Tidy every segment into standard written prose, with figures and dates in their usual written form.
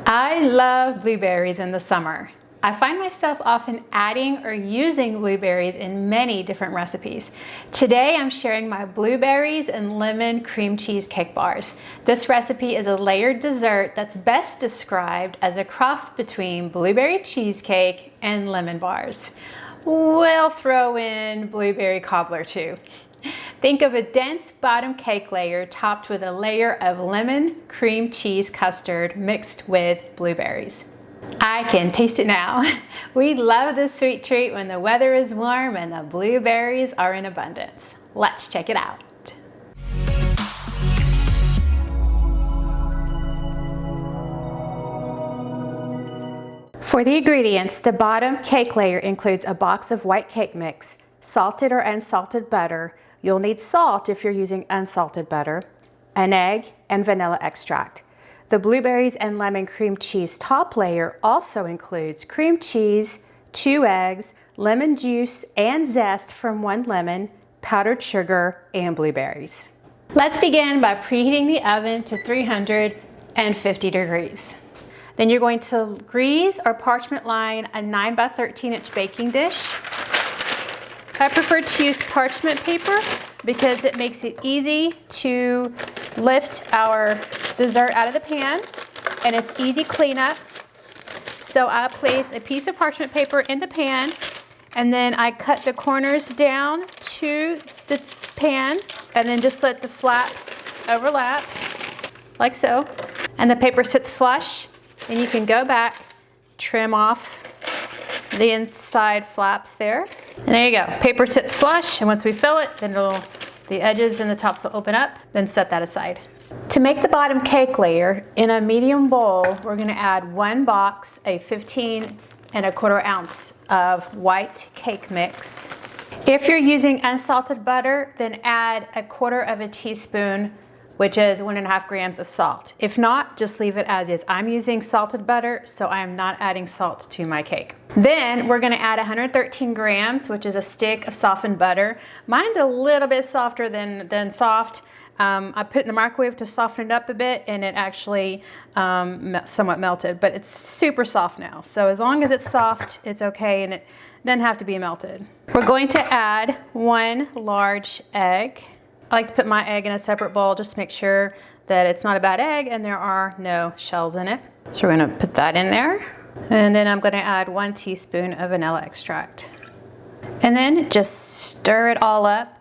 I love blueberries in the summer. I find myself often adding or using blueberries in many different recipes. Today I'm sharing my blueberries and lemon cream cheesecake bars. This recipe is a layered dessert that's best described as a cross between blueberry cheesecake and lemon bars. We'll throw in blueberry cobbler too. Think of a dense bottom cake layer topped with a layer of lemon cream cheese custard mixed with blueberries. I can taste it now. We love this sweet treat when the weather is warm and the blueberries are in abundance. Let's check it out. For the ingredients, the bottom cake layer includes a box of white cake mix, salted or unsalted butter. You'll need salt if you're using unsalted butter, an egg, and vanilla extract. The blueberries and lemon cream cheese top layer also includes cream cheese, 2 eggs, lemon juice and zest from 1 lemon, powdered sugar, and blueberries. Let's begin by preheating the oven to 350 degrees. Then you're going to grease or parchment line a 9 by 13 inch baking dish. I prefer to use parchment paper because it makes it easy to lift our dessert out of the pan and it's easy cleanup. So I place a piece of parchment paper in the pan and then I cut the corners down to the pan and then just let the flaps overlap like so. And the paper sits flush and you can go back, trim off the inside flaps there. And there you go, paper sits flush, and once we fill it, then the edges and the tops will open up, then set that aside. To make the bottom cake layer, in a medium bowl, we're gonna add 1 box, a 15 1/4 ounce of white cake mix. If you're using unsalted butter, then add 1/4 teaspoon, which is 1.5 grams of salt. If not, just leave it as is. I'm using salted butter, so I am not adding salt to my cake. Then we're gonna add 113 grams, which is a stick of softened butter. Mine's a little bit softer than soft. I put it in the microwave to soften it up a bit and it actually somewhat melted, but it's super soft now. So as long as it's soft, it's okay and it doesn't have to be melted. We're going to add 1 large egg. I like to put my egg in a separate bowl just to make sure that it's not a bad egg and there are no shells in it. So we're gonna put that in there. And then I'm gonna add 1 teaspoon of vanilla extract. And then just stir it all up.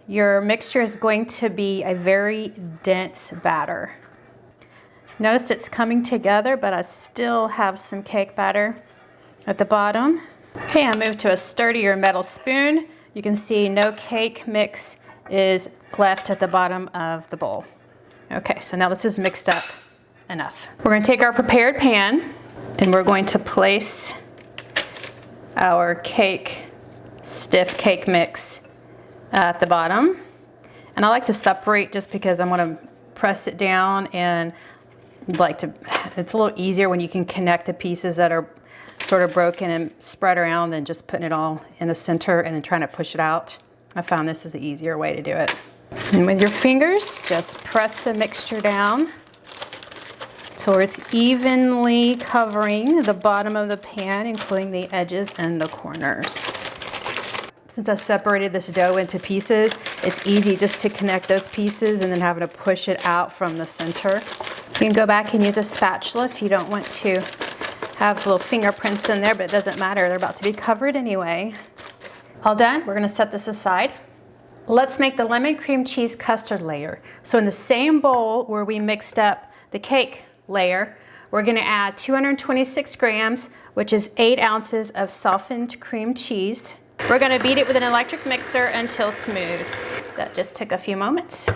Your mixture is going to be a very dense batter. Notice it's coming together, but I still have some cake batter at the bottom. Okay, I moved to a sturdier metal spoon. You can see no cake mix is left at the bottom of the bowl. Okay, so now this is mixed up enough. We're going to take our prepared pan and we're going to place our stiff cake mix at the bottom. And I like to separate just because I'm going to press it down and it's a little easier when you can connect the pieces that are sort of broken and spread around than just putting it all in the center and then trying to push it out. I found this is the easier way to do it. And with your fingers, just press the mixture down till it's evenly covering the bottom of the pan, including the edges and the corners. Since I separated this dough into pieces, it's easy just to connect those pieces and then having to push it out from the center. You can go back and use a spatula if you don't want to have little fingerprints in there, but it doesn't matter. They're about to be covered anyway. All done, we're gonna set this aside. Let's make the lemon cream cheese custard layer. So in the same bowl where we mixed up the cake layer, we're gonna add 226 grams, which is 8 ounces of softened cream cheese. We're gonna beat it with an electric mixer until smooth. That just took a few moments.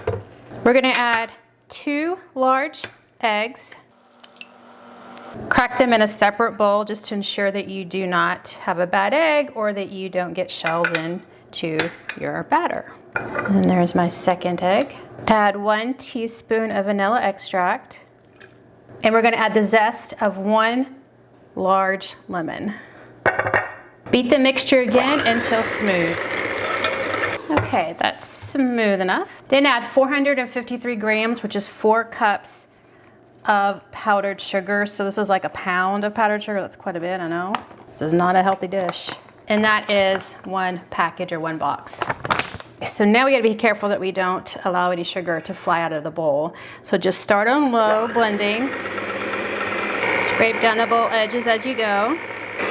We're gonna add 2 large eggs. Crack them in a separate bowl just to ensure that you do not have a bad egg or that you don't get shells into your batter. And there's my second egg. Add 1 teaspoon of vanilla extract. And we're gonna add the zest of 1 large lemon. Beat the mixture again until smooth. Okay, that's smooth enough. Then add 453 grams, which is 4 cups of powdered sugar. So this is like a pound of powdered sugar. That's quite a bit, I know. This is not a healthy dish. And that is one package or one box. So now we gotta be careful that we don't allow any sugar to fly out of the bowl. So just start on low blending. Scrape down the bowl edges as you go.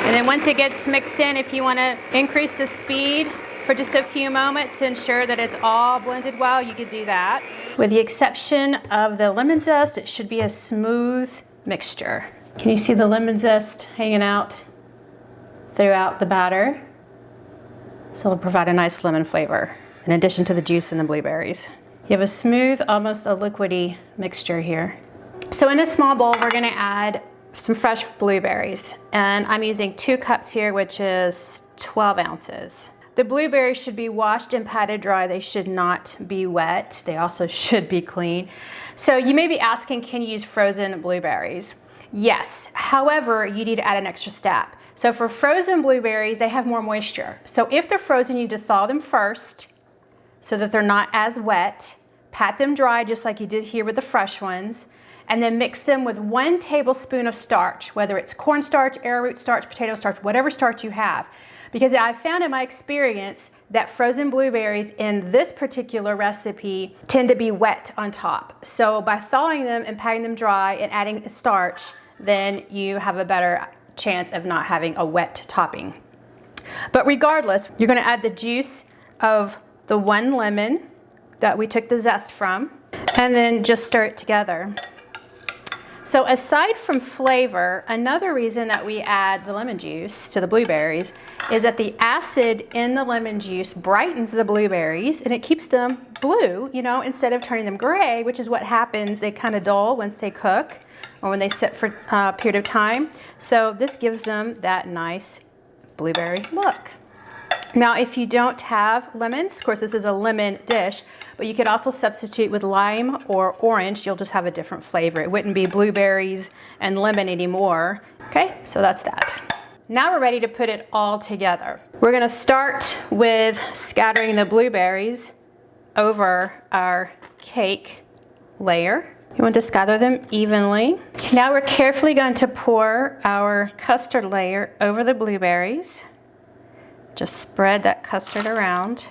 And then once it gets mixed in, if you wanna increase the speed for just a few moments to ensure that it's all blended well, you could do that. With the exception of the lemon zest, it should be a smooth mixture. Can you see the lemon zest hanging out throughout the batter? So it'll provide a nice lemon flavor in addition to the juice in the blueberries. You have a smooth, almost a liquidy mixture here. So in a small bowl, we're gonna add some fresh blueberries. And I'm using 2 cups here, which is 12 ounces. The blueberries should be washed and patted dry. They should not be wet. They also should be clean. So you may be asking, can you use frozen blueberries? Yes, however, you need to add an extra step. So for frozen blueberries, they have more moisture. So if they're frozen, you need to thaw them first so that they're not as wet. Pat them dry just like you did here with the fresh ones, and then mix them with 1 tablespoon of starch, whether it's cornstarch, arrowroot starch, potato starch, whatever starch you have. Because I've found in my experience that frozen blueberries in this particular recipe tend to be wet on top. So by thawing them and patting them dry and adding the starch, then you have a better chance of not having a wet topping. But regardless, you're gonna add the juice of the 1 lemon that we took the zest from, and then just stir it together. So aside from flavor, another reason that we add the lemon juice to the blueberries is that the acid in the lemon juice brightens the blueberries and it keeps them blue, you know, instead of turning them gray, which is what happens. They kind of dull once they cook or when they sit for a period of time. So this gives them that nice blueberry look. Now, if you don't have lemons, of course this is a lemon dish, but you could also substitute with lime or orange. You'll just have a different flavor. It wouldn't be blueberries and lemon anymore. Okay, so that's that. Now we're ready to put it all together. We're gonna start with scattering the blueberries over our cake layer. You want to scatter them evenly. Now we're carefully going to pour our custard layer over the blueberries. Just spread that custard around.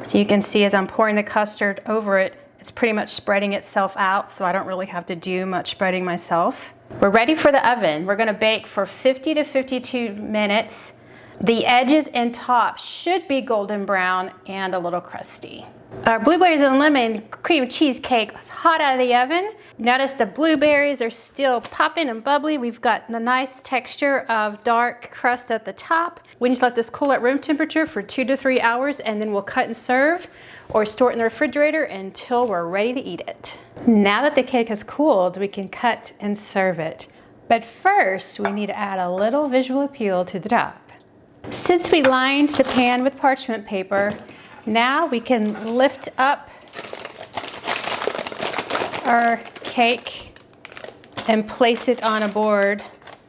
So you can see as I'm pouring the custard over it, it's pretty much spreading itself out, so I don't really have to do much spreading myself. We're ready for the oven. We're gonna bake for 50 to 52 minutes. The edges and top should be golden brown and a little crusty. Our blueberries and lemon cream cheesecake is hot out of the oven. Notice the blueberries are still popping and bubbly. We've got the nice texture of dark crust at the top. We need to let this cool at room temperature for 2 to 3 hours, and then we'll cut and serve or store it in the refrigerator until we're ready to eat it. Now that the cake has cooled, we can cut and serve it. But first, we need to add a little visual appeal to the top. Since we lined the pan with parchment paper, now we can lift up our cake and place it on a board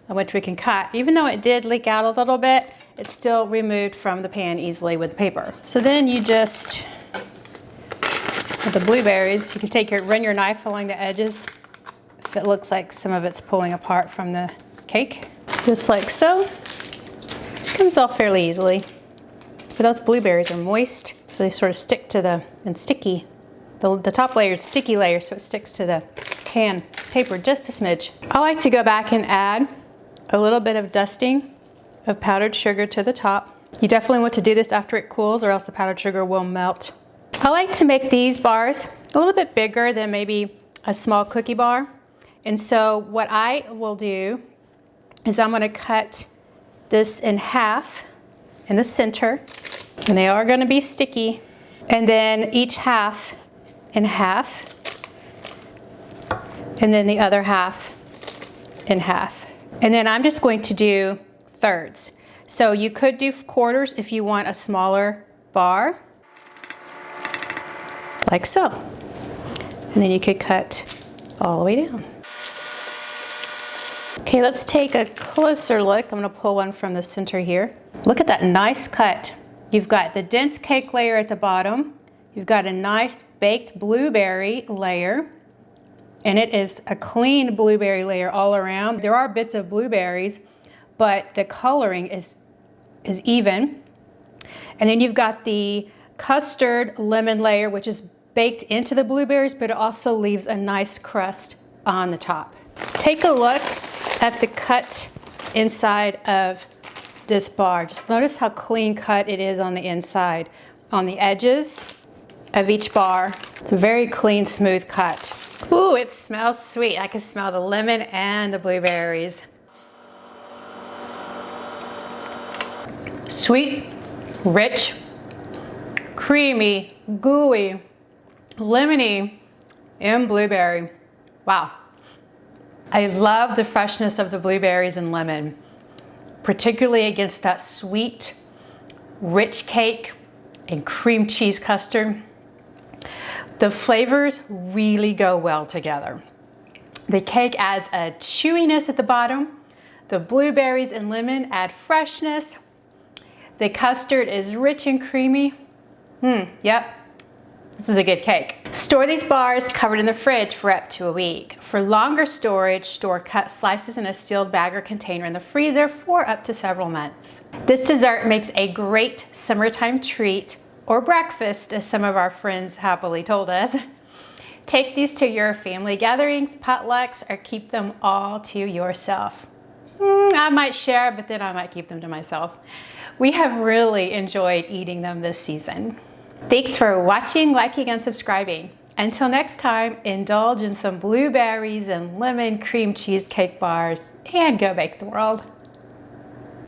on which we can cut. Even though it did leak out a little bit, it's still removed from the pan easily with paper. So then you just, with the blueberries, you can run your knife along the edges if it looks like some of it's pulling apart from the cake. Just like so. Comes off fairly easily. But those blueberries are moist, so they sort of stick to and sticky. The top layer is sticky layer, so it sticks to the pan paper just a smidge. I like to go back and add a little bit of dusting of powdered sugar to the top. You definitely want to do this after it cools, or else the powdered sugar will melt. I like to make these bars a little bit bigger than maybe a small cookie bar. And so what I will do is I'm gonna cut this in half in the center, and they are going to be sticky, and then each half in half, and then the other half in half. And then I'm just going to do thirds. So you could do quarters if you want a smaller bar, like so. And then you could cut all the way down. Okay, let's take a closer look. I'm gonna pull one from the center here. Look at that nice cut. You've got the dense cake layer at the bottom. You've got a nice baked blueberry layer. and it is a clean blueberry layer all around. There are bits of blueberries, but the coloring is even. And then you've got the custard lemon layer, which is baked into the blueberries, but it also leaves a nice crust on the top. Take a look at the cut inside of this bar. Just notice how clean cut it is on the inside. On the edges of each bar, it's a very clean, smooth cut. Ooh, it smells sweet. I can smell the lemon and the blueberries. Sweet, rich, creamy, gooey, lemony, and blueberry. Wow. I love the freshness of the blueberries and lemon, particularly against that sweet, rich cake and cream cheese custard. The flavors really go well together. The cake adds a chewiness at the bottom. The blueberries and lemon add freshness. The custard is rich and creamy. Yep. This is a good cake. Store these bars covered in the fridge for up to a week. For longer storage, store cut slices in a sealed bag or container in the freezer for up to several months. This dessert makes a great summertime treat or breakfast, as some of our friends happily told us. Take these to your family gatherings, potlucks, or keep them all to yourself. I might share, but then I might keep them to myself. We have really enjoyed eating them this season. Thanks for watching, liking, and subscribing. Until next time, indulge in some blueberries and lemon cream cheesecake bars and go bake the world.